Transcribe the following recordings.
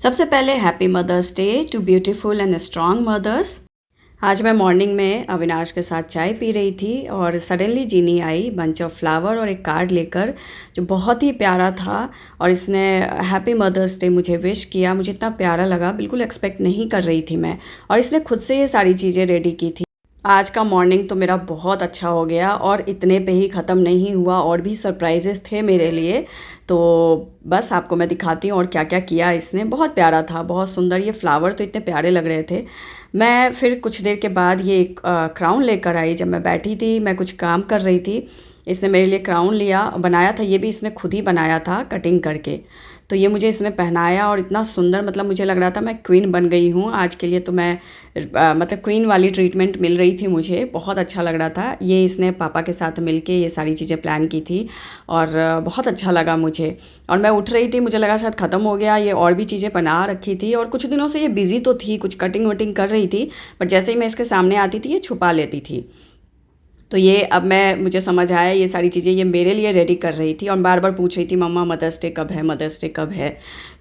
सबसे पहले happy mother's day to beautiful and strong mothers. आज मैं मॉर्निंग में अविनाश के साथ चाय पी रही थी और सडनली जीनी आई बंच ऑफ फ्लावर और एक कार्ड लेकर, जो बहुत ही प्यारा था। और इसने हैप्पी मदर्स डे मुझे विश किया। मुझे इतना प्यारा लगा, बिल्कुल एक्सपेक्ट नहीं कर रही थी मैं। और इसने खुद से ये सारी चीज़ें रेडी की थी। आज का मॉर्निंग तो मेरा बहुत अच्छा हो गया और इतने पे ही ख़त्म नहीं हुआ, और भी सरप्राइजेस थे मेरे लिए। तो बस आपको मैं दिखाती हूँ और क्या क्या किया इसने। बहुत प्यारा था, बहुत सुंदर। ये फ्लावर तो इतने प्यारे लग रहे थे। मैं फिर कुछ देर के बाद ये एक क्राउन लेकर आई। जब मैं बैठी थी, मैं कुछ काम कर रही थी, इसने मेरे लिए क्राउन लिया, बनाया था। ये भी इसने खुद ही बनाया था कटिंग करके। तो ये मुझे इसने पहनाया और इतना सुंदर, मतलब मुझे लग रहा था मैं क्वीन बन गई हूँ आज के लिए। तो मैं मतलब क्वीन वाली ट्रीटमेंट मिल रही थी मुझे, बहुत अच्छा लग रहा था। ये इसने पापा के साथ मिलके ये सारी चीज़ें प्लान की थी और बहुत अच्छा लगा मुझे। और मैं उठ रही थी, मुझे लगा शायद ख़त्म हो गया। ये और भी चीज़ें बना रखी थी और कुछ दिनों से ये बिज़ी तो थी, कुछ कटिंग वटिंग कर रही थी, बट जैसे ही मैं इसके सामने आती थी ये छुपा लेती थी। तो ये अब मुझे समझ आया, ये सारी चीज़ें ये मेरे लिए रेडी कर रही थी और बार बार पूछ रही थी, मम्मा मदर्स डे कब है, मदर्स डे कब है।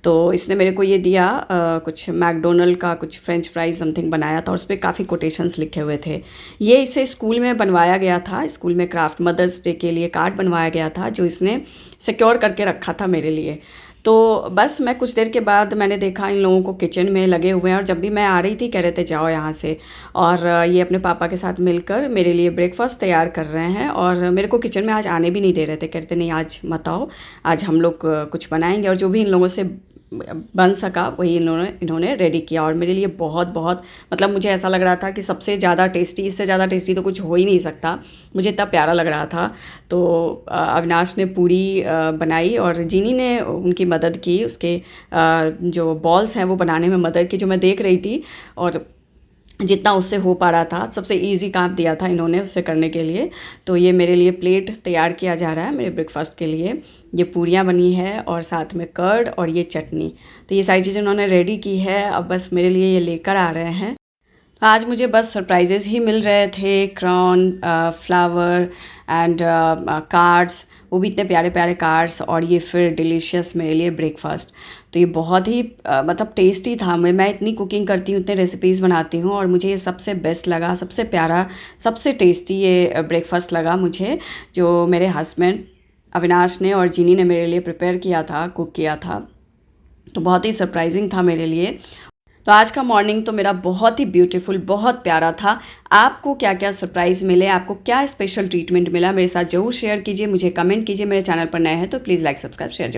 तो इसने मेरे को ये दिया, कुछ मैकडोनल्ड का कुछ फ्रेंच फ्राइज समथिंग बनाया था और उस पर काफ़ी कोटेशंस लिखे हुए थे। ये इसे स्कूल में बनवाया गया था, स्कूल में क्राफ्ट मदर्स डे के लिए कार्ड बनवाया गया था, जो इसने सिक्योर करके रखा था मेरे लिए। तो बस मैं कुछ देर के बाद मैंने देखा इन लोगों को किचन में लगे हुए हैं, और जब भी मैं आ रही थी कह रहे थे जाओ यहाँ से। और ये अपने पापा के साथ मिलकर मेरे लिए ब्रेकफास्ट तैयार कर रहे हैं और मेरे को किचन में आज आने भी नहीं दे रहे थे। कहते नहीं आज मत आओ, आज हम लोग कुछ बनाएंगे। और जो भी इन लोगों से बन सका वही इन्होंने रेडी किया। और मेरे लिए बहुत बहुत, मतलब मुझे ऐसा लग रहा था कि सबसे ज़्यादा टेस्टी, इससे ज़्यादा टेस्टी तो कुछ हो ही नहीं सकता। मुझे इतना प्यारा लग रहा था। तो अविनाश ने पूरी बनाई और जीनी ने उनकी मदद की, उसके जो बॉल्स हैं वो बनाने में मदद की, जो मैं देख रही थी। और जितना उससे हो पा रहा था, सबसे इजी काम दिया था इन्होंने उससे करने के लिए। तो ये मेरे लिए प्लेट तैयार किया जा रहा है मेरे ब्रेकफास्ट के लिए। ये पूरियाँ बनी है और साथ में कर्ड और ये चटनी। तो ये सारी चीज़ें उन्होंने रेडी की है, अब बस मेरे लिए ये लेकर आ रहे हैं। आज मुझे बस सरप्राइजेज़ ही मिल रहे थे, क्राउन, फ्लावर एंड कार्ड्स, वो भी इतने प्यारे प्यारे कार्ड्स, और ये फिर डिलीशियस मेरे लिए ब्रेकफास्ट। तो ये बहुत ही मतलब टेस्टी था। मैं इतनी कुकिंग करती हूँ, इतने रेसिपीज़ बनाती हूँ, और मुझे ये सबसे बेस्ट लगा, सबसे प्यारा, सबसे टेस्टी ये ब्रेकफास्ट लगा मुझे, जो मेरे हस्बैंड अविनाश ने और जीनी ने मेरे लिए प्रिपेयर किया था, कुक किया था। तो बहुत ही सरप्राइजिंग था मेरे लिए। तो आज का मॉर्निंग तो मेरा बहुत ही ब्यूटीफुल, बहुत प्यारा था। आपको क्या क्या सरप्राइज़ मिले, आपको क्या स्पेशल ट्रीटमेंट मिला, मेरे साथ ज़रूर शेयर कीजिए, मुझे कमेंट कीजिए। मेरे चैनल पर नए हैं तो प्लीज़ लाइक सब्सक्राइब शेयर जरूर।